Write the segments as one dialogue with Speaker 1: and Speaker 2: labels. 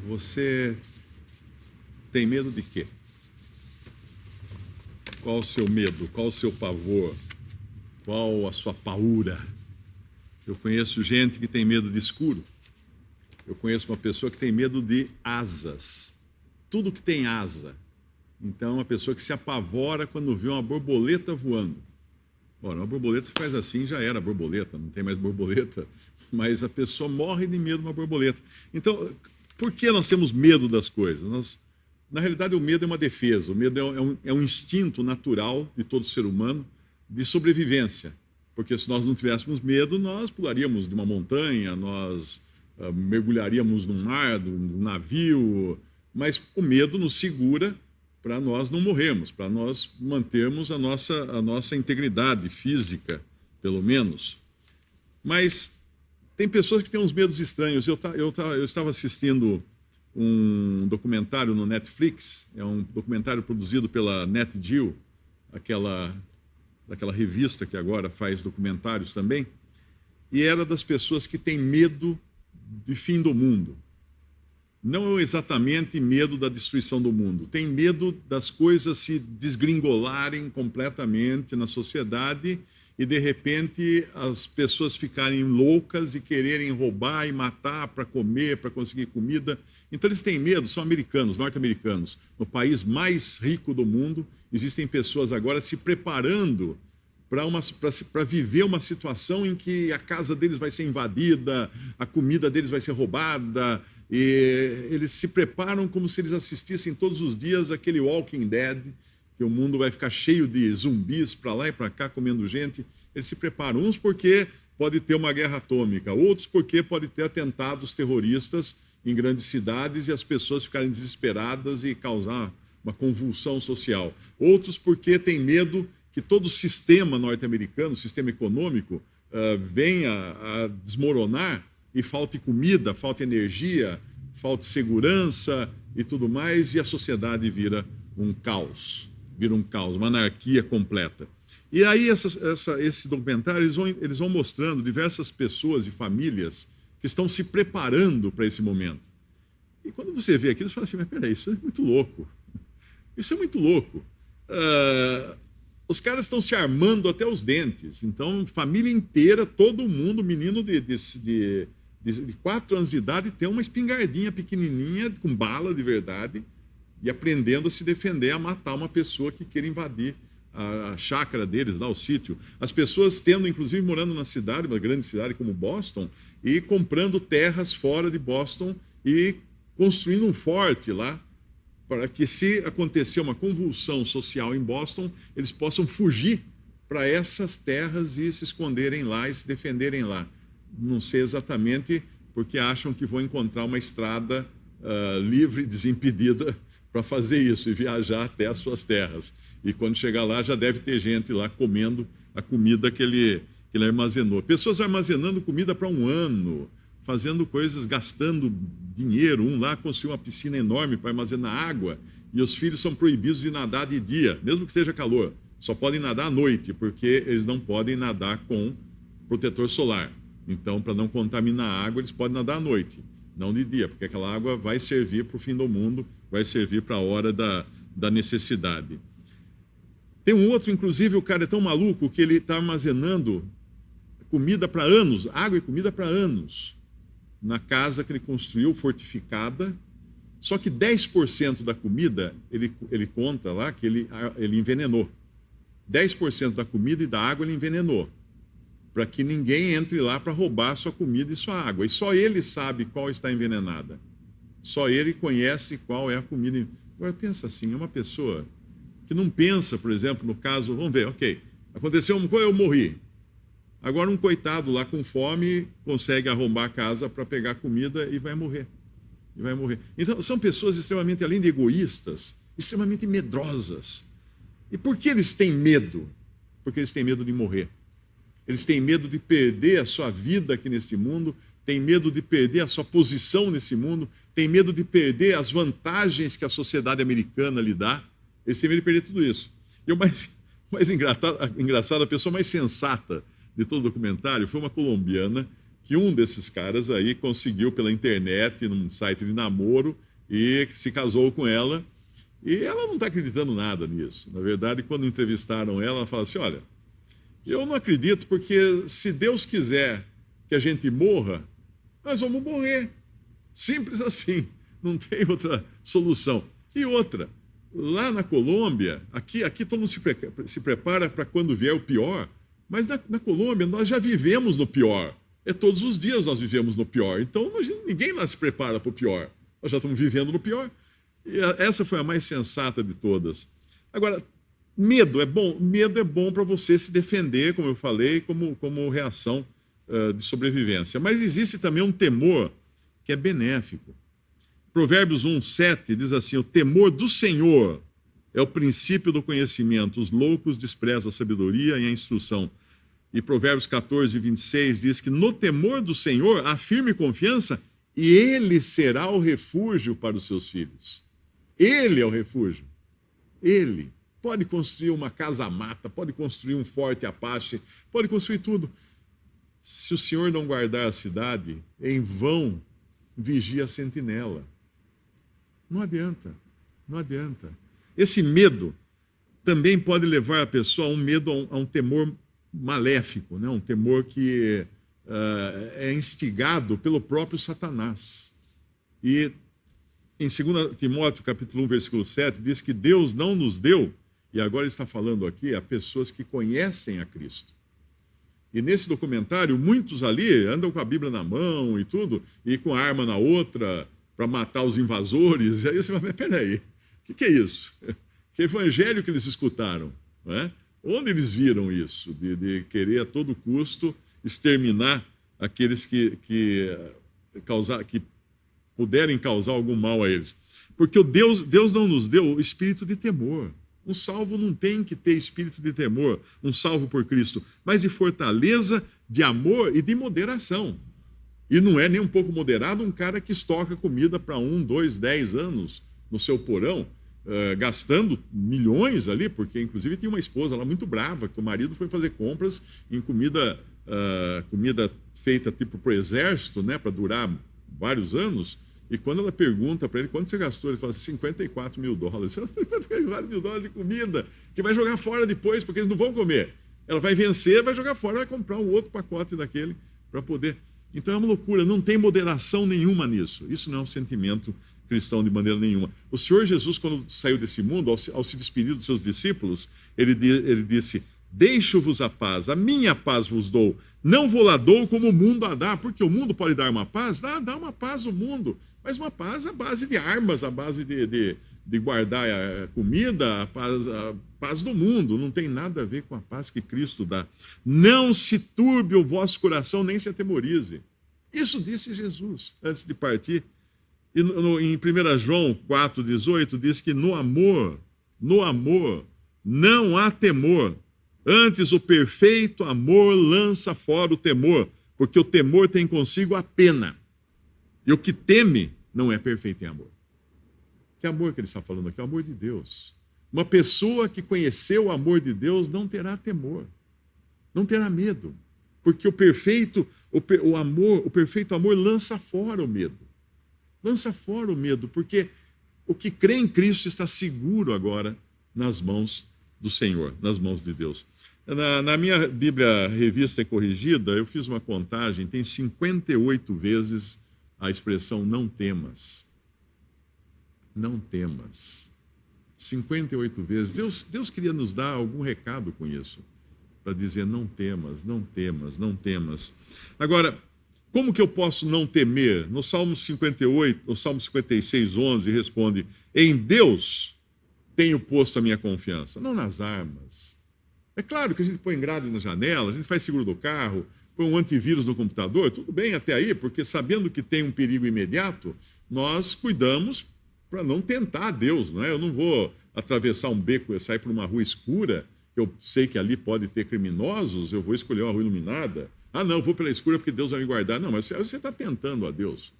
Speaker 1: Você tem medo de quê? Qual o seu medo? Qual o seu pavor? Qual a sua paura? Eu conheço gente que tem medo de escuro. Eu conheço uma pessoa que tem medo de asas. Tudo que tem asa. Então, uma pessoa que se apavora quando vê uma borboleta voando. Ora, uma borboleta você faz assim, já era borboleta, não tem mais borboleta. Mas a pessoa morre de medo de uma borboleta. Então, por que nós temos medo das coisas? Na realidade, o medo é uma defesa. O medo é um instinto natural de todo ser humano de sobrevivência. Porque se nós não tivéssemos medo, nós pularíamos de uma montanha, nós mergulharíamos no mar, num navio. Mas o medo nos segura para nós não morrermos, para nós mantermos a nossa integridade física, pelo menos. Mas tem pessoas que têm uns medos estranhos. Eu estava assistindo um documentário no Netflix, é um documentário produzido pela NetGeo, daquela revista que agora faz documentários também, e era das pessoas que têm medo de fim do mundo. Não exatamente medo da destruição do mundo, tem medo das coisas se desgringolarem completamente na sociedade e, de repente, as pessoas ficarem loucas e quererem roubar e matar para comer, para conseguir comida. Então, eles têm medo, são americanos, norte-americanos. No país mais rico do mundo, existem pessoas agora se preparando para viver uma situação em que a casa deles vai ser invadida, a comida deles vai ser roubada, e eles se preparam como se eles assistissem todos os dias aquele Walking Dead, que o mundo vai ficar cheio de zumbis para lá e para cá comendo gente. Eles se preparam, uns porque pode ter uma guerra atômica, outros porque pode ter atentados terroristas em grandes cidades e as pessoas ficarem desesperadas e causar uma convulsão social. Outros porque têm medo que todo o sistema norte-americano, o sistema econômico, venha a desmoronar e falte comida, falte energia, falte segurança e tudo mais, e a sociedade vira um caos, uma anarquia completa. E aí esse documentário, eles vão mostrando diversas pessoas e famílias que estão se preparando para esse momento. E quando você vê aquilo, você fala assim, mas peraí, isso é muito louco. Isso é muito louco. Os caras estão se armando até os dentes. Então, família inteira, todo mundo, menino de 4 anos de idade, tem uma espingardinha pequenininha, com bala de verdade, e aprendendo a se defender, a matar uma pessoa que queira invadir a chácara deles, lá o sítio. As pessoas tendo, inclusive, morando na cidade, uma grande cidade como Boston, e comprando terras fora de Boston e construindo um forte lá, para que, se acontecer uma convulsão social em Boston, eles possam fugir para essas terras e se esconderem lá e se defenderem lá. Não sei exatamente, porque acham que vão encontrar uma estrada livre, desimpedida, para fazer isso e viajar até as suas terras. E quando chegar lá, já deve ter gente lá comendo a comida que ele armazenou. Pessoas armazenando comida para um ano, fazendo coisas, gastando dinheiro. Um lá construiu uma piscina enorme para armazenar água, e os filhos são proibidos de nadar de dia, mesmo que seja calor. Só podem nadar à noite, porque eles não podem nadar com protetor solar. Então, para não contaminar a água, eles podem nadar à noite, não de dia, porque aquela água vai servir para o fim do mundo, vai servir para a hora da necessidade. Tem um outro, inclusive, o cara é tão maluco que ele está armazenando comida para anos, água e comida para anos, na casa que ele construiu, fortificada. Só que 10% da comida, ele conta lá que ele envenenou. 10% da comida e da água ele envenenou, para que ninguém entre lá para roubar sua comida e sua água. E só ele sabe qual está envenenada. Só ele conhece qual é a comida. Agora, pensa assim, é uma pessoa que não pensa, por exemplo, no caso, vamos ver, ok, aconteceu uma coisa, eu morri. Agora um coitado lá com fome consegue arrombar a casa para pegar comida e vai morrer. Então, são pessoas extremamente, além de egoístas, extremamente medrosas. E por que eles têm medo? Porque eles têm medo de morrer. Eles têm medo de perder a sua vida aqui nesse mundo, têm medo de perder a sua posição nesse mundo, têm medo de perder as vantagens que a sociedade americana lhe dá. Eles têm medo de perder tudo isso. E o mais engraçado, a pessoa mais sensata de todo o documentário foi uma colombiana que um desses caras aí conseguiu pela internet, num site de namoro, e se casou com ela. E ela não está acreditando nada nisso. Na verdade, quando entrevistaram ela, ela fala assim: olha, eu não acredito porque se Deus quiser que a gente morra, nós vamos morrer. Simples assim. Não tem outra solução. E outra, lá na Colômbia, aqui todo mundo se prepara para quando vier o pior, mas na Colômbia nós já vivemos no pior. Todos os dias nós vivemos no pior. Então ninguém lá se prepara para o pior. Nós já estamos vivendo no pior. E essa foi a mais sensata de todas. Agora, medo é bom? Medo é bom para você se defender, como eu falei, como reação de sobrevivência. Mas existe também um temor que é benéfico. Provérbios 1:7 diz assim: o temor do Senhor é o princípio do conhecimento. Os loucos desprezam a sabedoria e a instrução. E Provérbios 14:26 diz que no temor do Senhor há firme confiança e Ele será o refúgio para os seus filhos. Ele é o refúgio. Ele pode construir uma casa-mata, pode construir um forte Apache, pode construir tudo. Se o Senhor não guardar a cidade, em vão vigia a sentinela. Não adianta, não adianta. Esse medo também pode levar a pessoa a um medo, a um temor maléfico, né? Um temor que é instigado pelo próprio Satanás. E em 2 Timóteo, capítulo 1, versículo 7, diz que Deus não nos deu, e agora está falando aqui, a pessoas que conhecem a Cristo. E nesse documentário, muitos ali andam com a Bíblia na mão e tudo, e com a arma na outra, para matar os invasores. E aí você fala: mas peraí, o que é isso? Que evangelho que eles escutaram? Não é? Onde eles viram isso? De querer a todo custo exterminar aqueles que puderem causar algum mal a eles. Porque Deus não nos deu o espírito de temor. Um salvo não tem que ter espírito de temor, um salvo por Cristo, mas de fortaleza, de amor e de moderação. E não é nem um pouco moderado um cara que estoca comida para 1, 2, 10 anos no seu porão, gastando milhões ali, porque inclusive tinha uma esposa lá muito brava, que o marido foi fazer compras em comida feita tipo para o exército, né, para durar vários anos. E quando ela pergunta para ele quanto você gastou, ele fala $54 mil. $54 mil de comida, que vai jogar fora depois, porque eles não vão comer. Ela vai vencer, vai jogar fora, vai comprar um outro pacote daquele para poder. Então é uma loucura, não tem moderação nenhuma nisso. Isso não é um sentimento cristão de maneira nenhuma. O Senhor Jesus, quando saiu desse mundo, ao se despedir dos seus discípulos, ele disse: deixo-vos a paz, a minha paz vos dou. Não vou lá dou como o mundo a dá, porque o mundo pode dar uma paz, dá uma paz ao mundo, mas uma paz à base de armas, à base de guardar a comida, a paz do mundo, não tem nada a ver com a paz que Cristo dá. Não se turbe o vosso coração, nem se atemorize. Isso disse Jesus antes de partir. E em 1 João 4,18 diz que no amor não há temor. Antes, o perfeito amor lança fora o temor, porque o temor tem consigo a pena. E o que teme não é perfeito em amor. Que amor que ele está falando aqui? O amor de Deus. Uma pessoa que conheceu o amor de Deus não terá temor, não terá medo, porque o perfeito amor lança fora o medo. Lança fora o medo, porque o que crê em Cristo está seguro agora nas mãos do Senhor, nas mãos de Deus. Na minha Bíblia Revista e Corrigida, eu fiz uma contagem, tem 58 vezes a expressão não temas. Não temas. 58 vezes. Deus queria nos dar algum recado com isso, para dizer não temas, não temas, não temas. Agora, como que eu posso não temer? No Salmo 58, no Salmo 56, 11, responde: em Deus tenho posto a minha confiança, não nas armas. É claro que a gente põe grade na janela, a gente faz seguro do carro, põe um antivírus no computador, tudo bem até aí, porque sabendo que tem um perigo imediato, nós cuidamos para não tentar Deus, não é? Eu não vou atravessar um beco e sair por uma rua escura, que eu sei que ali pode ter criminosos, eu vou escolher uma rua iluminada. Ah, não, eu vou pela escura porque Deus vai me guardar. Não, mas você está tentando a Deus.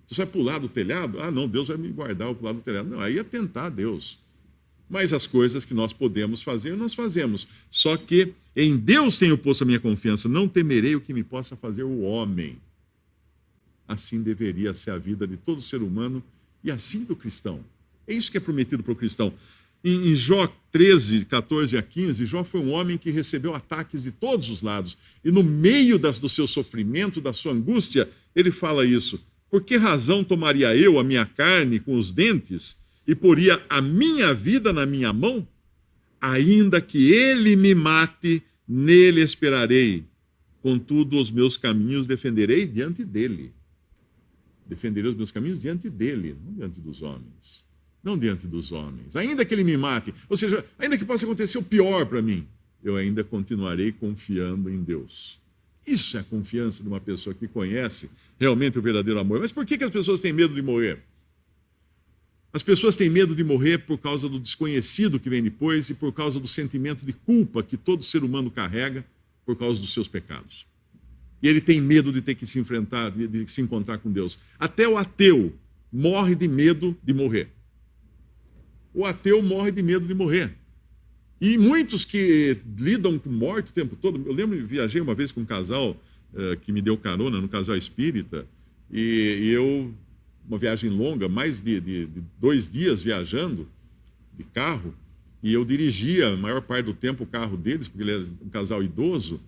Speaker 1: Você vai pular do telhado? Ah, não, Deus vai me guardar, eu vou pular do telhado. Não, aí é tentar a Deus. Mas as coisas que nós podemos fazer, nós fazemos. Só que em Deus tenho posto a minha confiança, não temerei o que me possa fazer o homem. assim deveria ser a vida de todo ser humano e assim do cristão. É isso que é prometido para o cristão. Em Jó 13, 14 a 15, Jó foi um homem que recebeu ataques de todos os lados. E no meio do seu sofrimento, da sua angústia, ele fala isso. Por que razão tomaria eu a minha carne com os dentes e poria a minha vida na minha mão? Ainda que ele me mate, nele esperarei. Contudo, os meus caminhos defenderei diante dele. Defenderei os meus caminhos diante dele, não diante dos homens. Não diante dos homens. Ainda que ele me mate, ou seja, ainda que possa acontecer o pior para mim, eu ainda continuarei confiando em Deus. Isso é a confiança de uma pessoa que conhece realmente o verdadeiro amor. Mas por que as pessoas têm medo de morrer? As pessoas têm medo de morrer por causa do desconhecido que vem depois e por causa do sentimento de culpa que todo ser humano carrega por causa dos seus pecados. E ele tem medo de ter que se enfrentar, de se encontrar com Deus. Até o ateu morre de medo de morrer. O ateu morre de medo de morrer. E muitos que lidam com morte o tempo todo. Eu lembro, viajei uma vez com um casal que me deu carona, no casal espírita, e eu, uma viagem longa, mais de 2 dias viajando de carro, e eu dirigia a maior parte do tempo o carro deles, porque ele era um casal idoso,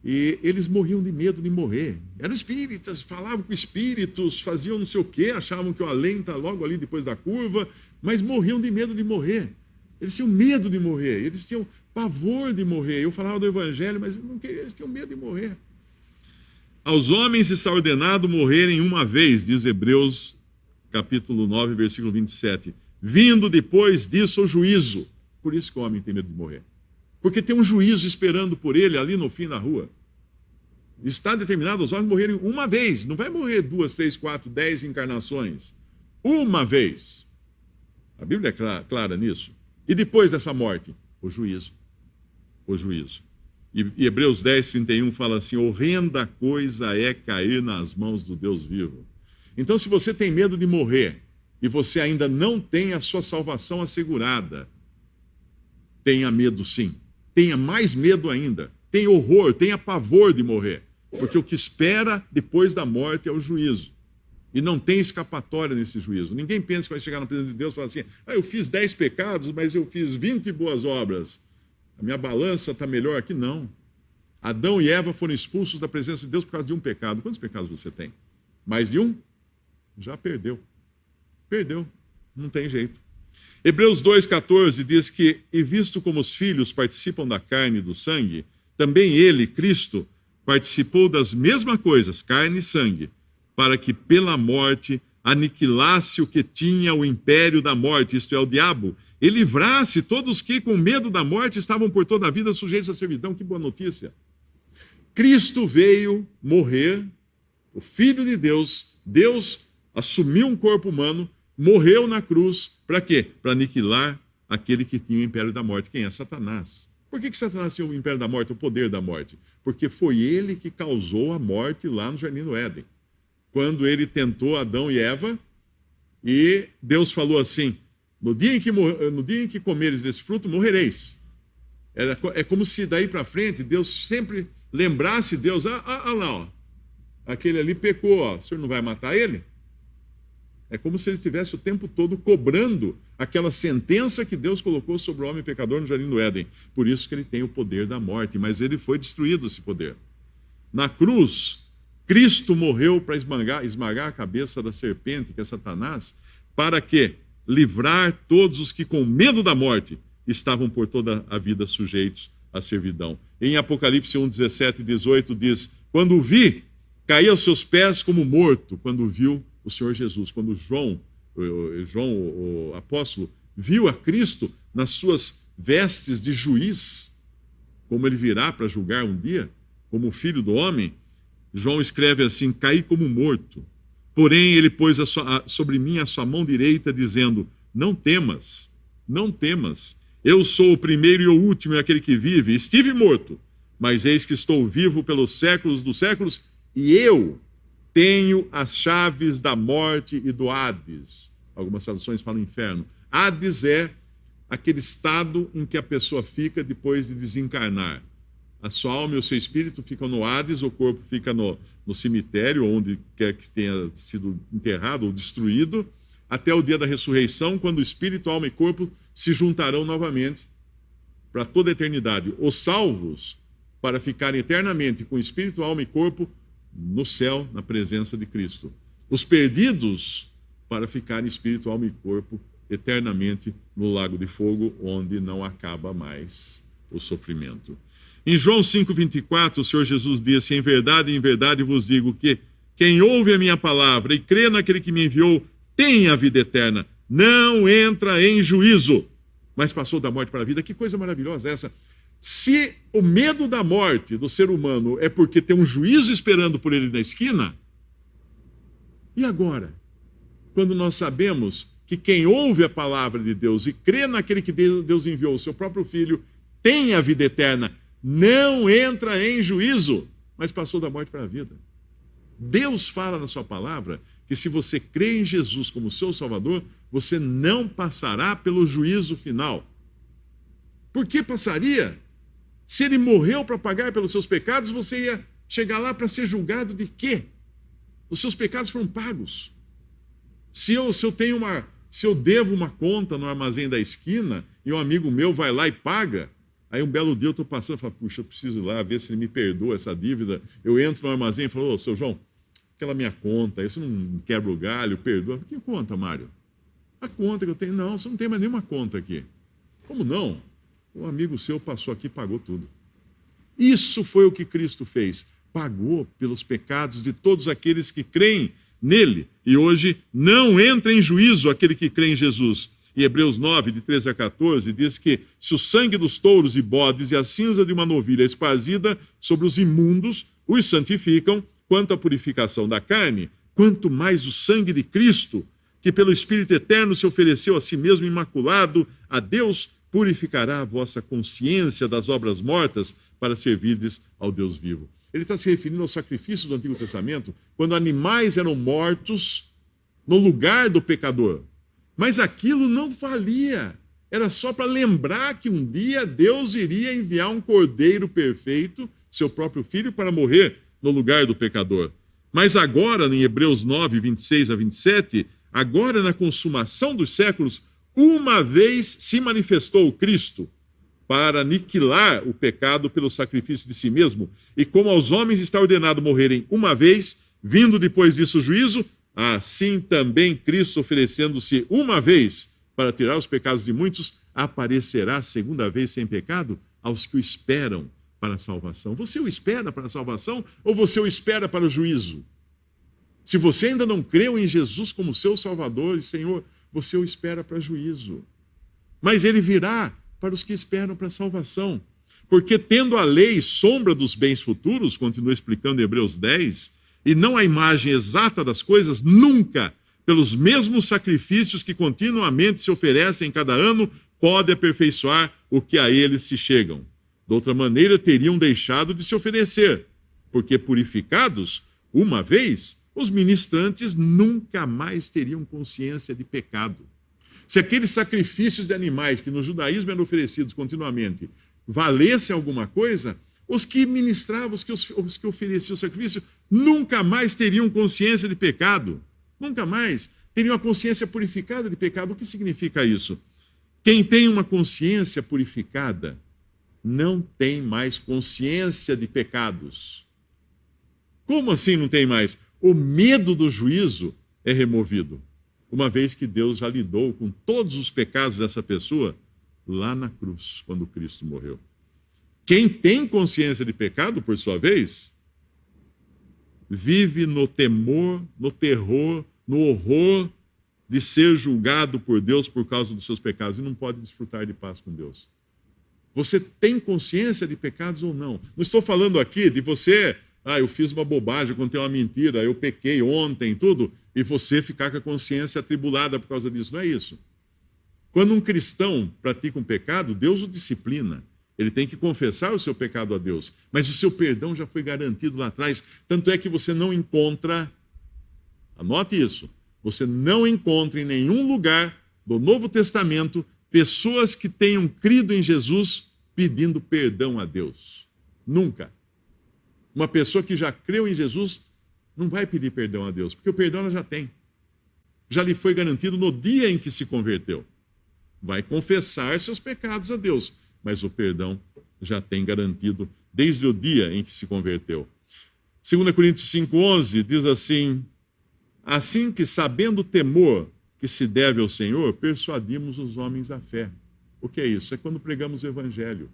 Speaker 1: e eles morriam de medo de morrer. Eram espíritas, falavam com espíritos, faziam não sei o quê, achavam que o além está logo ali depois da curva, mas morriam de medo de morrer. Eles tinham medo de morrer, eles tinham pavor de morrer. Eu falava do evangelho, mas não queria, eles tinham medo de morrer. Aos homens está ordenado morrerem uma vez, diz Hebreus capítulo 9, versículo 27. Vindo depois disso o juízo. Por isso que o homem tem medo de morrer. Porque tem um juízo esperando por ele ali no fim da rua. Está determinado aos homens morrerem uma vez. Não vai morrer 2, 3, 4, 10 encarnações. Uma vez. A Bíblia é clara nisso. E depois dessa morte, o juízo. O juízo. E Hebreus 10, 31 fala assim: horrenda coisa é cair nas mãos do Deus vivo. Então, se você tem medo de morrer e você ainda não tem a sua salvação assegurada, tenha medo sim. Tenha mais medo ainda. Tenha horror, tenha pavor de morrer. Porque o que espera depois da morte é o juízo. E não tem escapatória nesse juízo. Ninguém pensa que vai chegar na presença de Deus e falar assim: eu fiz 10 pecados, mas eu fiz 20 boas obras. A minha balança está melhor aqui. Não. Adão e Eva foram expulsos da presença de Deus por causa de um pecado. Quantos pecados você tem? Mais de um? Já perdeu. Perdeu. Não tem jeito. Hebreus 2,14 diz que, e visto como os filhos participam da carne e do sangue, também ele, Cristo, participou das mesmas coisas, carne e sangue, para que pela morte aniquilasse o que tinha o império da morte, isto é, o diabo, e livrasse todos que, com medo da morte, estavam por toda a vida sujeitos à servidão. Que boa notícia! Cristo veio morrer, o Filho de Deus, Deus assumiu um corpo humano, morreu na cruz, para quê? Para aniquilar aquele que tinha o império da morte. Quem é? Satanás. Por que Satanás tinha o império da morte, o poder da morte? Porque foi ele que causou a morte lá no Jardim do Éden. Quando ele tentou Adão e Eva, e Deus falou assim: no dia em que comeres desse fruto, morrereis. É como se daí para frente Deus sempre lembrasse Deus: lá, ó, aquele ali pecou, ó, o senhor não vai matar ele? É como se ele estivesse o tempo todo cobrando aquela sentença que Deus colocou sobre o homem pecador no Jardim do Éden. Por isso que ele tem o poder da morte, mas ele foi destruído, esse poder. Na cruz, Cristo morreu para esmagar a cabeça da serpente, que é Satanás, para que livrar todos os que com medo da morte estavam por toda a vida sujeitos à servidão. Em Apocalipse 1, 17 e 18 diz: quando o vi, caí aos seus pés como morto, quando viu o Senhor Jesus. Quando João, o apóstolo, viu a Cristo nas suas vestes de juiz, como ele virá para julgar um dia, como filho do homem, João escreve assim: caí como morto. Porém, ele pôs sobre mim a sua mão direita, dizendo: não temas, não temas. Eu sou o primeiro e o último, e aquele que vive. Estive morto, mas eis que estou vivo pelos séculos dos séculos, e eu tenho as chaves da morte e do Hades. Algumas traduções falam inferno. Hades é aquele estado em que a pessoa fica depois de desencarnar. A sua alma e o seu espírito ficam no Hades, o corpo fica no cemitério, onde quer que tenha sido enterrado ou destruído, até o dia da ressurreição, quando o espírito, alma e corpo se juntarão novamente para toda a eternidade. Os salvos, para ficarem eternamente com espírito, alma e corpo no céu, na presença de Cristo. Os perdidos, para ficarem espírito, alma e corpo eternamente no lago de fogo, onde não acaba mais o sofrimento. Em João 5,24, o Senhor Jesus disse: em verdade vos digo que quem ouve a minha palavra e crê naquele que me enviou tem a vida eterna, não entra em juízo, mas passou da morte para a vida. Que coisa maravilhosa essa! Se o medo da morte do ser humano é porque tem um juízo esperando por ele na esquina, e agora? Quando nós sabemos que quem ouve a palavra de Deus e crê naquele que Deus enviou, o seu próprio Filho, tem a vida eterna, não entra em juízo, mas passou da morte para a vida. Deus fala na sua palavra que se você crê em Jesus como seu Salvador, você não passará pelo juízo final. Por que passaria? Se ele morreu para pagar pelos seus pecados, você ia chegar lá para ser julgado de quê? Os seus pecados foram pagos. Se eu devo uma conta no armazém da esquina e um amigo meu vai lá e paga, aí um belo dia eu estou passando e falo, puxa, eu preciso ir lá ver se ele me perdoa essa dívida. Eu entro no armazém e falo, ô, seu João, aquela minha conta, aí você não quebra o galho, perdoa. Que conta, Mário? A conta que eu tenho. Não, você não tem mais nenhuma conta aqui. Como não? Um amigo seu passou aqui e pagou tudo. Isso foi o que Cristo fez. Pagou pelos pecados de todos aqueles que creem nele. E hoje não entra em juízo aquele que crê em Jesus. E Hebreus 9, de 13 a 14, diz que se o sangue dos touros e bodes e a cinza de uma novilha espargida sobre os imundos os santificam, quanto à purificação da carne, quanto mais o sangue de Cristo, que pelo Espírito Eterno se ofereceu a si mesmo imaculado a Deus, purificará a vossa consciência das obras mortas para servirdes ao Deus vivo. Ele está se referindo ao sacrifício do Antigo Testamento, quando animais eram mortos no lugar do pecador. Mas aquilo não valia. Era só para lembrar que um dia Deus iria enviar um cordeiro perfeito, seu próprio filho, para morrer no lugar do pecador. Mas agora, em Hebreus 9, 26 a 27, agora na consumação dos séculos, uma vez se manifestou o Cristo para aniquilar o pecado pelo sacrifício de si mesmo, e como aos homens está ordenado morrerem uma vez, vindo depois disso o juízo, assim também Cristo, oferecendo-se uma vez para tirar os pecados de muitos, aparecerá segunda vez sem pecado aos que o esperam para a salvação. Você o espera para a salvação ou você o espera para o juízo? Se você ainda não creu em Jesus como seu Salvador e Senhor, você o espera para juízo. Mas ele virá para os que esperam para a salvação. Porque tendo a lei sombra dos bens futuros, continua explicando em Hebreus 10, e não a imagem exata das coisas, nunca, pelos mesmos sacrifícios que continuamente se oferecem em cada ano, pode aperfeiçoar o que a eles se chegam. De outra maneira, teriam deixado de se oferecer, porque purificados uma vez, os ministrantes nunca mais teriam consciência de pecado. Se aqueles sacrifícios de animais que no judaísmo eram oferecidos continuamente valessem alguma coisa, os que ministravam, os que ofereciam o sacrifício, nunca mais teriam consciência de pecado. Nunca mais teriam a consciência purificada de pecado. O que significa isso? Quem tem uma consciência purificada não tem mais consciência de pecados. Como assim não tem mais? O medo do juízo é removido, uma vez que Deus já lidou com todos os pecados dessa pessoa lá na cruz, quando Cristo morreu. Quem tem consciência de pecado, por sua vez, vive no temor, no terror, no horror de ser julgado por Deus por causa dos seus pecados e não pode desfrutar de paz com Deus. Você tem consciência de pecados ou não? Não estou falando aqui de você, eu fiz uma bobagem, eu contei uma mentira, eu pequei ontem, tudo, e você ficar com a consciência atribulada por causa disso. Não é isso. Quando um cristão pratica um pecado, Deus o disciplina. Ele tem que confessar o seu pecado a Deus. Mas o seu perdão já foi garantido lá atrás. Tanto é que você não encontra, anote isso, você não encontra em nenhum lugar do Novo Testamento pessoas que tenham crido em Jesus pedindo perdão a Deus. Nunca. Uma pessoa que já creu em Jesus não vai pedir perdão a Deus, porque o perdão ela já tem. Já lhe foi garantido no dia em que se converteu. Vai confessar seus pecados a Deus, mas o perdão já tem garantido desde o dia em que se converteu. 2 Coríntios 5,11 diz assim: assim que, sabendo o temor que se deve ao Senhor, persuadimos os homens à fé. O que é isso? É quando pregamos o Evangelho.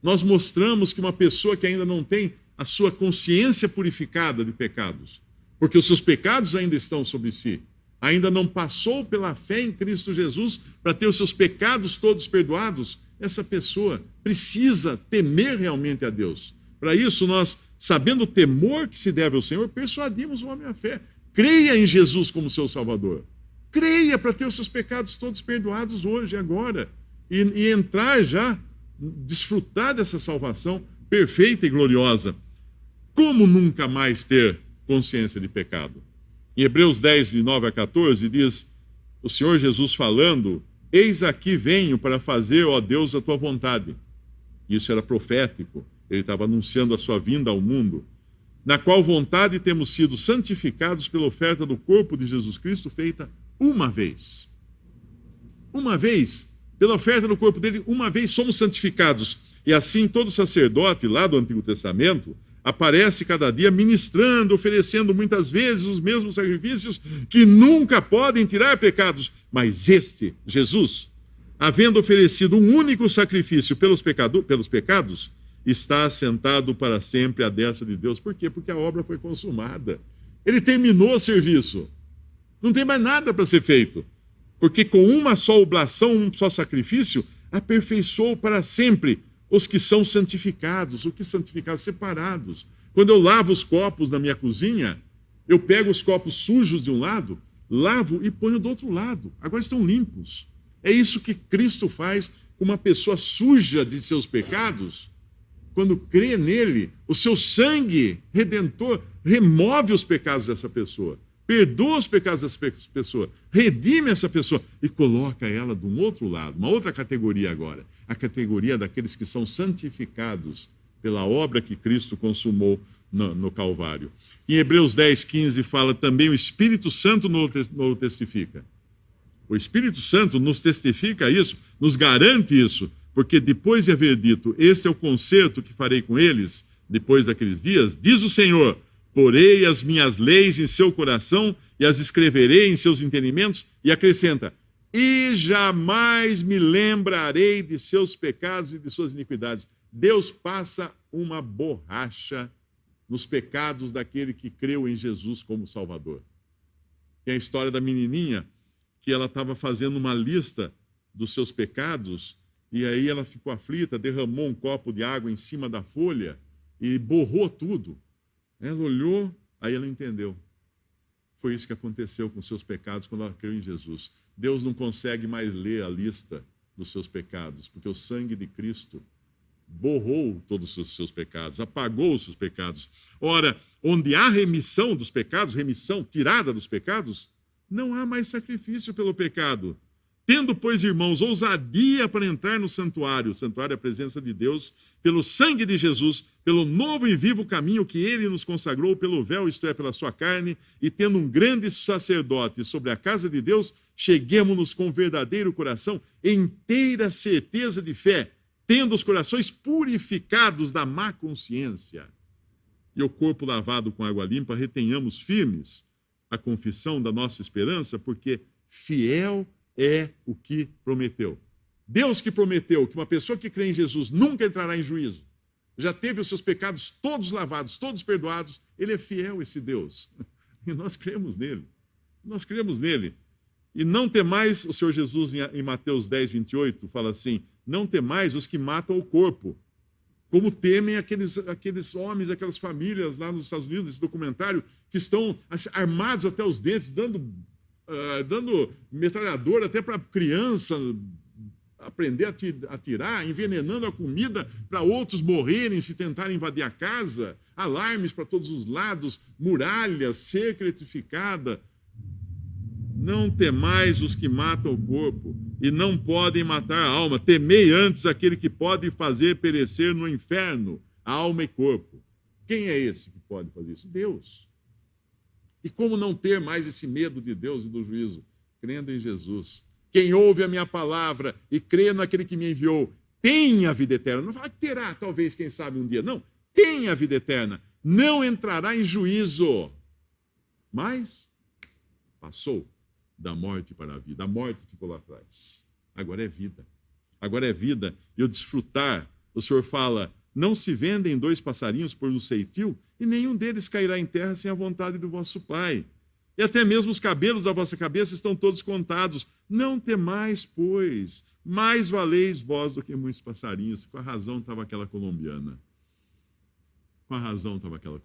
Speaker 1: Nós mostramos que uma pessoa que ainda não tem a sua consciência purificada de pecados, porque os seus pecados ainda estão sobre si, ainda não passou pela fé em Cristo Jesus para ter os seus pecados todos perdoados, essa pessoa precisa temer realmente a Deus. Para isso, nós, sabendo o temor que se deve ao Senhor, persuadimos o homem à fé. Creia em Jesus como seu Salvador. Creia para ter os seus pecados todos perdoados hoje, agora. E entrar já, desfrutar dessa salvação perfeita e gloriosa. Como nunca mais ter consciência de pecado? Em Hebreus 10, de 9 a 14, diz o Senhor Jesus falando: eis aqui venho para fazer, ó Deus, a tua vontade. Isso era profético. Ele estava anunciando a sua vinda ao mundo. Na qual vontade temos sido santificados pela oferta do corpo de Jesus Cristo, feita uma vez. Uma vez. Pela oferta do corpo dele, uma vez somos santificados. E assim todo sacerdote lá do Antigo Testamento aparece cada dia ministrando, oferecendo muitas vezes os mesmos sacrifícios que nunca podem tirar pecados. Mas este, Jesus, havendo oferecido um único sacrifício pelos pecados, está assentado para sempre à destra de Deus. Por quê? Porque a obra foi consumada. Ele terminou o serviço. Não tem mais nada para ser feito. Porque com uma só oblação, um só sacrifício, aperfeiçoou para sempre os que são santificados. O que santificados? Separados. Quando eu lavo os copos na minha cozinha, eu pego os copos sujos de um lado, lavo e ponho do outro lado. Agora estão limpos. É isso que Cristo faz com uma pessoa suja de seus pecados. Quando crê nele, o seu sangue redentor remove os pecados dessa pessoa, perdoa os pecados dessa pessoa, redime essa pessoa e coloca ela de um outro lado, uma outra categoria agora, a categoria daqueles que são santificados pela obra que Cristo consumou no Calvário. Em Hebreus 10, 15 fala também: o Espírito Santo nos testifica. O Espírito Santo nos testifica isso, nos garante isso, porque depois de haver dito: este é o concerto que farei com eles, depois daqueles dias, diz o Senhor: porei as minhas leis em seu coração e as escreverei em seus entendimentos, e acrescenta: e jamais me lembrarei de seus pecados e de suas iniquidades. Deus passa uma borracha nos pecados daquele que creu em Jesus como Salvador. Tem a história da menininha que ela estava fazendo uma lista dos seus pecados, e aí ela ficou aflita, derramou um copo de água em cima da folha e borrou tudo. Ela olhou, aí ela entendeu. Foi isso que aconteceu com os seus pecados quando ela creu em Jesus. Deus não consegue mais ler a lista dos seus pecados, porque o sangue de Cristo borrou todos os seus pecados, apagou os seus pecados. Ora, onde há remissão dos pecados, remissão, tirada dos pecados, não há mais sacrifício pelo pecado. Tendo, pois, irmãos, ousadia para entrar no santuário, o santuário é a presença de Deus, pelo sangue de Jesus, pelo novo e vivo caminho que ele nos consagrou pelo véu, isto é, pela sua carne, e tendo um grande sacerdote sobre a casa de Deus, cheguemo-nos com verdadeiro coração, inteira certeza de fé, tendo os corações purificados da má consciência e o corpo lavado com água limpa, retenhamos firmes a confissão da nossa esperança, porque fiel é o que prometeu. Deus que prometeu que uma pessoa que crê em Jesus nunca entrará em juízo, já teve os seus pecados todos lavados, todos perdoados, ele é fiel, esse Deus. E nós cremos nele. Nós cremos nele. E não temais, o Senhor Jesus em Mateus 10, 28, fala assim: não temais os que matam o corpo, como temem aqueles homens, aquelas famílias lá nos Estados Unidos, nesse documentário, que estão armados até os dentes, dando metralhadora até para criança aprender a atirar, envenenando a comida para outros morrerem se tentarem invadir a casa, alarmes para todos os lados, muralhas, cerca eletrificada. Não temais os que matam o corpo e não podem matar a alma. Temei antes aquele que pode fazer perecer no inferno alma e corpo. Quem é esse que pode fazer isso? Deus. E como não ter mais esse medo de Deus e do juízo? Crendo em Jesus. Quem ouve a minha palavra e crê naquele que me enviou, tem a vida eterna. Não fala que terá, talvez, quem sabe, um dia. Não, tem a vida eterna. Não entrará em juízo. Mas passou da morte para a vida. A morte ficou lá atrás. Agora é vida. Agora é vida. E o desfrutar, o Senhor fala, não se vendem 2 passarinhos por um ceitil, e nenhum deles cairá em terra sem a vontade do vosso Pai. E até mesmo os cabelos da vossa cabeça estão todos contados. Não temais, pois, mais valeis vós do que muitos passarinhos. Com a razão estava aquela colombiana. Com a razão estava aquela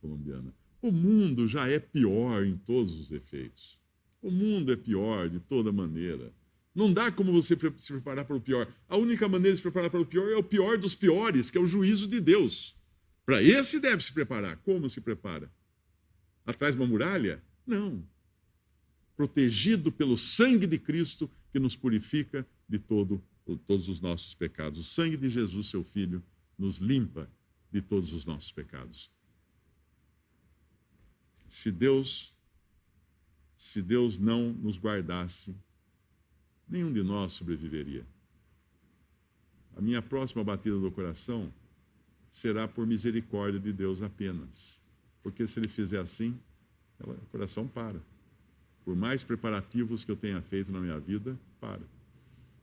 Speaker 1: colombiana. O mundo já é pior em todos os efeitos. O mundo é pior de toda maneira. Não dá como você se preparar para o pior. A única maneira de se preparar para o pior é o pior dos piores, que é o juízo de Deus. Para esse deve se preparar. Como se prepara? Atrás de uma muralha? Não. Protegido pelo sangue de Cristo que nos purifica de todos os nossos pecados. O sangue de Jesus, seu Filho, nos limpa de todos os nossos pecados. Se Deus não nos guardasse, nenhum de nós sobreviveria. A minha próxima batida do coração será por misericórdia de Deus apenas. Porque se Ele fizer assim, o coração para. Por mais preparativos que eu tenha feito na minha vida, para.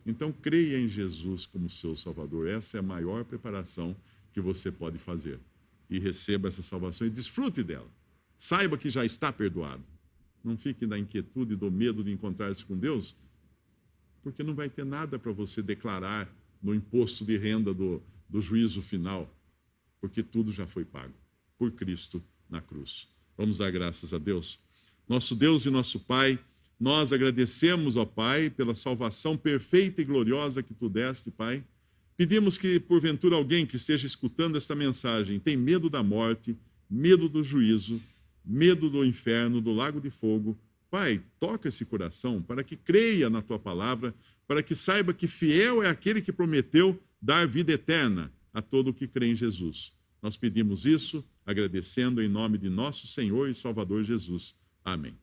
Speaker 1: Então, creia em Jesus como seu Salvador. Essa é a maior preparação que você pode fazer. E receba essa salvação e desfrute dela. Saiba que já está perdoado. Não fique na inquietude do medo de encontrar-se com Deus, porque não vai ter nada para você declarar no imposto de renda do juízo final, porque tudo já foi pago por Cristo na cruz. Vamos dar graças a Deus. Nosso Deus e nosso Pai, nós agradecemos, ó Pai, pela salvação perfeita e gloriosa que Tu deste, Pai. Pedimos que, porventura, alguém que esteja escutando esta mensagem tem medo da morte, medo do juízo, medo do inferno, do lago de fogo. Pai, toca esse coração para que creia na Tua palavra, para que saiba que fiel é aquele que prometeu dar vida eterna a todo o que crê em Jesus. Nós pedimos isso agradecendo em nome de nosso Senhor e Salvador Jesus. Amém.